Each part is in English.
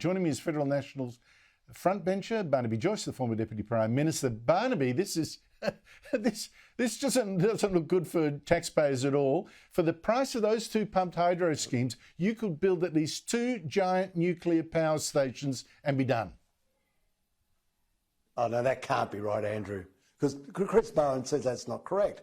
Joining me is Federal National's frontbencher, Barnaby Joyce, the former Deputy Prime Minister. Barnaby, this doesn't look good for taxpayers at all. For the price of those two pumped hydro schemes, you could build at least 2 giant nuclear power stations and be done. Oh, no, that can't be right, Andrew, because Chris Bowen says that's not correct.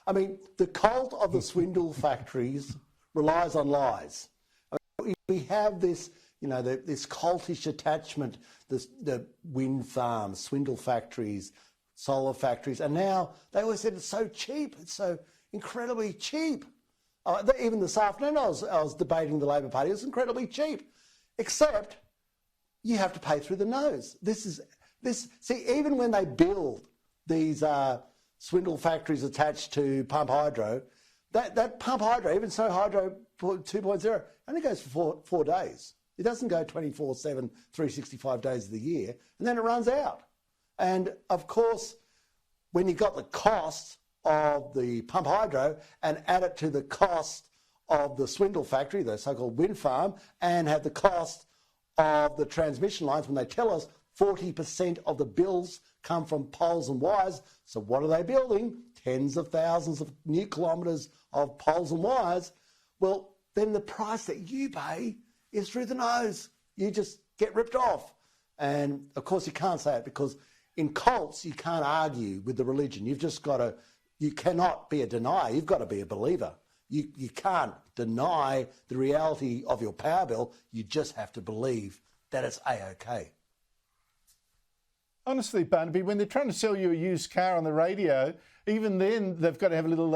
I mean, the cult of the swindle factories relies on lies. I mean, we have this, you know, this cultish attachment, the wind farms, swindle factories, solar factories, and now they always said it's so cheap, it's so incredibly cheap. Even this afternoon I was debating the Labor Party, it was incredibly cheap, except you have to pay through the nose. See, even when they build these swindle factories attached to pump hydro, that pump hydro, even so hydro 2.0, only goes for 4 days. It doesn't go 24/7, 365 days of the year, and then it runs out. And of course, when you've got the cost of the pump hydro and add it to the cost of the swindle factory, the so-called wind farm, and have the cost of the transmission lines, when they tell us 40% of the bills come from poles and wires. So what are they building? Tens of thousands of new kilometres of poles and wires. Well, then the price that you pay is through the nose. You just get ripped off. And of course you can't say it because in cults you can't argue with the religion. You cannot be a denier, you've got to be a believer. You can't deny the reality of your power bill, you just have to believe that it's A-OK. Honestly, Barnaby, when they're trying to sell you a used car on the radio, even then they've got to have a little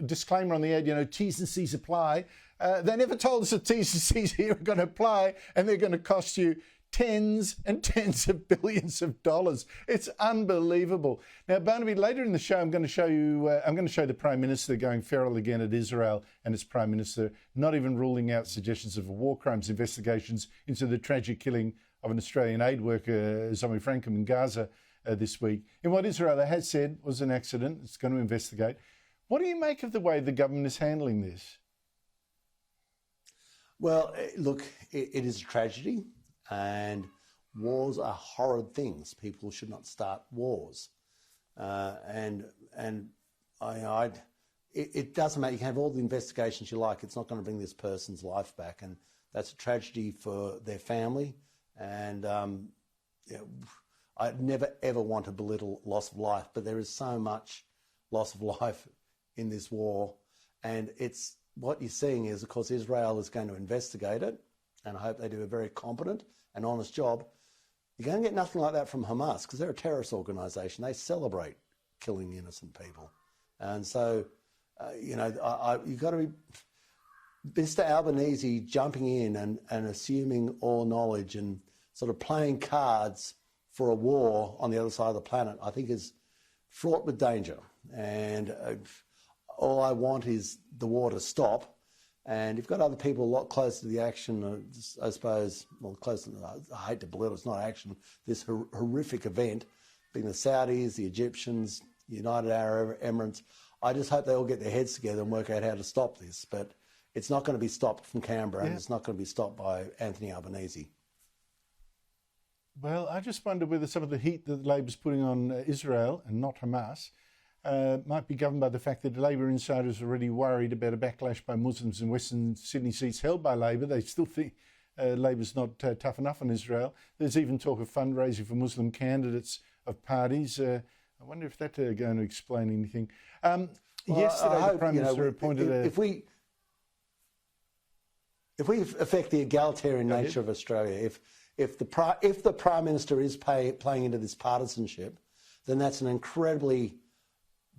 disclaimer on the ad, you know, T's and C's apply. They never told us that T's and C's here are going to apply and they're going to cost you tens and tens of billions of dollars. It's unbelievable. Now, Barnaby, later in the show, I'm going to show the Prime Minister going feral again at Israel and its Prime Minister, not even ruling out suggestions of war crimes investigations into the tragic killing of an Australian aid worker, Zomi Frankcom, in Gaza this week, in what Israel has said was an accident. It's going to investigate. What do you make of the way the government is handling this? Well, look, it is a tragedy, and wars are horrid things. People should not start wars. It doesn't matter. You can have all the investigations you like. It's not going to bring this person's life back, and that's a tragedy for their family. And I never, ever want to belittle loss of life, but there is so much loss of life in this war. And it's what you're seeing is, of course, Israel is going to investigate it, and I hope they do a very competent and honest job. You're going to get nothing like that from Hamas because they're a terrorist organisation. They celebrate killing innocent people. And so, you've got to be... Mr Albanese jumping in and assuming all knowledge and sort of playing cards for a war on the other side of the planet, I think is fraught with danger. And all I want is the war to stop. And you've got other people a lot closer to the action, I suppose, well, closer, I hate to belittle, it's not action, this horrific event, being the Saudis, the Egyptians, United Arab Emirates. I just hope they all get their heads together and work out how to stop this. But it's not going to be stopped from Canberra, and it's not going to be stopped by Anthony Albanese. Well, I just wonder whether some of the heat that Labor's putting on Israel, and not Hamas, might be governed by the fact that Labor insiders are already worried about a backlash by Muslims in Western Sydney seats held by Labor. They still think Labor's not tough enough on Israel. There's even talk of fundraising for Muslim candidates of parties. I wonder if that's going to explain anything. Yesterday, the Prime Minister appointed If we affect the egalitarian nature of Australia, if the Prime Minister is playing into this partisanship, then that's an incredibly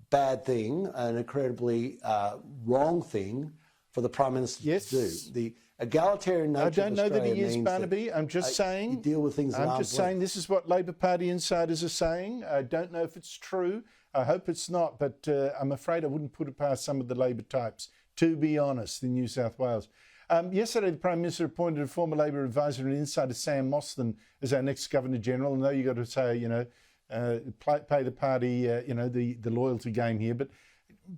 bad thing, an incredibly wrong thing for the Prime Minister to do. The egalitarian nature of Australia. I don't know that he is, Barnaby. I'm just saying. You deal with things. I'm just saying this is what Labor Party insiders are saying. I don't know if it's true. I hope it's not, but I'm afraid I wouldn't put it past some of the Labor types, to be honest, in New South Wales. Yesterday, the Prime Minister appointed a former Labor advisor and insider, Sam Mostyn, as our next Governor-General. I know you've got to say, play the party, the loyalty game here. But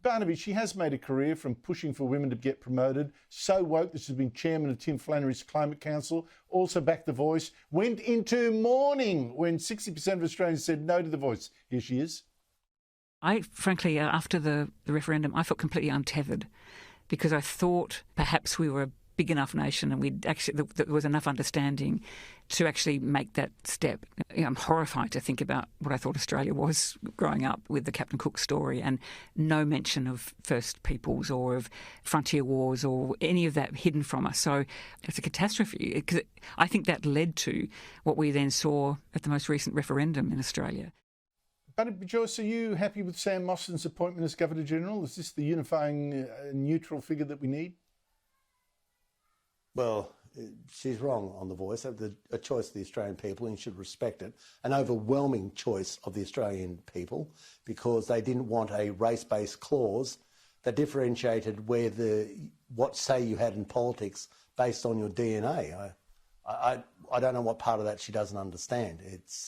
Barnaby, she has made a career from pushing for women to get promoted. So woke that she's been chairman of Tim Flannery's Climate Council, also backed The Voice, went into mourning when 60% of Australians said no to The Voice. Here she is. I, frankly, after the referendum, I felt completely untethered because I thought perhaps we were a big enough nation and there was enough understanding to actually make that step. I'm horrified to think about what I thought Australia was growing up with the Captain Cook story and no mention of First Peoples or of frontier wars or any of that hidden from us. So it's a catastrophe because I think that led to what we then saw at the most recent referendum in Australia. Barnaby Joyce, are you happy with Sam Mostyn's appointment as Governor-General? Is this the unifying neutral figure that we need? Well, she's wrong on The Voice. A choice of the Australian people, and you should respect it. An overwhelming choice of the Australian people because they didn't want a race-based clause that differentiated what say you had in politics based on your DNA. I don't know what part of that she doesn't understand.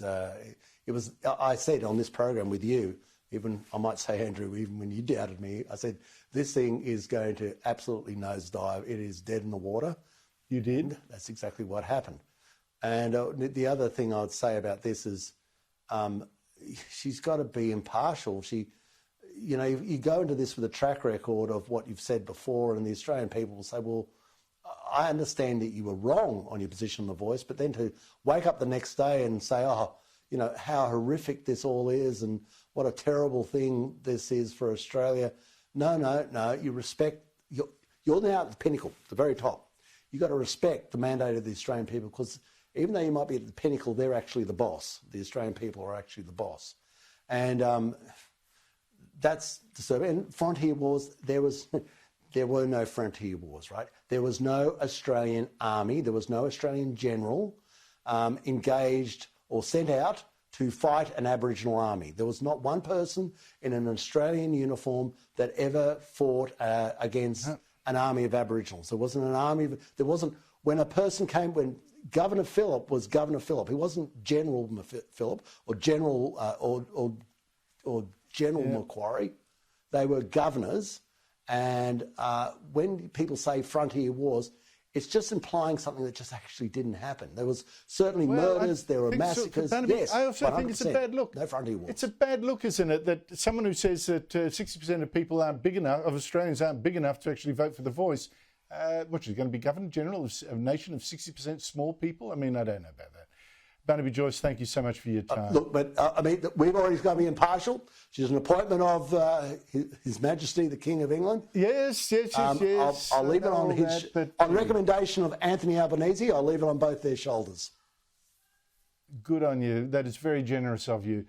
I said on this program with you, even I might say, Andrew, even when you doubted me, I said, this thing is going to absolutely nosedive. It is dead in the water. You did. That's exactly what happened. And the other thing I would say about this is she's got to be impartial. You go into this with a track record of what you've said before, and the Australian people will say, well, I understand that you were wrong on your position on The Voice, but then to wake up the next day and say, how horrific this all is and what a terrible thing this is for Australia. No, you respect, you're now at the pinnacle, the very top. You've got to respect the mandate of the Australian people because even though you might be at the pinnacle, they're actually the boss. The Australian people are actually the boss. And that's disturbing. And frontier wars, there were no frontier wars, right? There was no Australian army, there was no Australian general engaged or sent out to fight an Aboriginal army. There was not one person in an Australian uniform that ever fought against an army of Aboriginals. There wasn't an army. There wasn't when a person came. When Governor Phillip was Governor Phillip, he wasn't General Phillip or General or General Macquarie. They were governors. And when people say frontier wars, it's just implying something that just actually didn't happen. There was certainly murders, there were massacres. Yes, I also think it's a bad look. No frontier wars. It's a bad look, isn't it, that someone who says that 60% of people aren't big enough, of Australians aren't big enough to actually vote for The Voice. What, she's going to be Governor-General of a nation of 60% small people? I mean, I don't know about that. Barnaby Joyce, thank you so much for your time. We've already got to be impartial. She's an appointment of His Majesty the King of England. Yes. I'll leave it on recommendation of Anthony Albanese. I'll leave it on both their shoulders. Good on you. That is very generous of you.